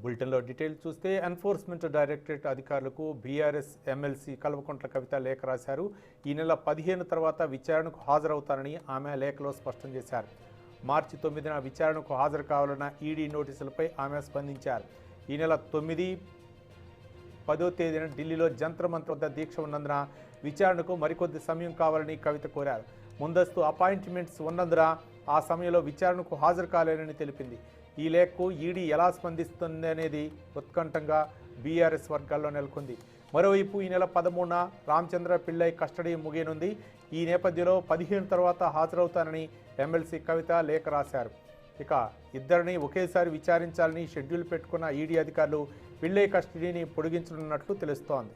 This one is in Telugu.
బులెటిన్లో డీటెయిల్స్ చూస్తే ఎన్ఫోర్స్మెంట్ డైరెక్టరేట్ అధికారులకు బీఆర్ఎస్ ఎమ్మెల్సీ కల్వకుంట్ల కవిత లేఖ రాశారు. ఈ నెల 15 తర్వాత విచారణకు హాజరవుతారని ఆమె లేఖలో స్పష్టం చేశారు. మార్చి 9న విచారణకు హాజరు కావాలన్న ఈడీ నోటీసులపై ఆమె స్పందించారు. ఈ నెల 9, 10వ తేదీన ఢిల్లీలో జంతర్ మంతర్ వద్ద దీక్ష ఉన్నందున విచారణకు మరికొద్ది సమయం కావాలని కవిత కోరారు. ముందస్తు అపాయింట్మెంట్స్ ఉన్నందున ఆ సమయంలో విచారణకు హాజరు కాలేనని తెలిపింది. ఈ లేఖకు ఈడీ ఎలా స్పందిస్తుంది అనేది ఉత్కంఠంగా బీఆర్ఎస్ వర్గాల్లో నెలకొంది. మరోవైపు ఈ నెల 13న రామచంద్ర పిళ్ళై కస్టడీ ముగియనుంది. ఈ నేపథ్యంలో 15 తర్వాత హాజరవుతానని ఎమ్మెల్సీ కవిత లేఖ రాశారు. ఇక ఇద్దరిని ఒకేసారి విచారించాలని షెడ్యూల్ పెట్టుకున్న ఈడీ అధికారులు పిళ్ళై కస్టడీని పొడిగించనున్నట్లు తెలుస్తోంది.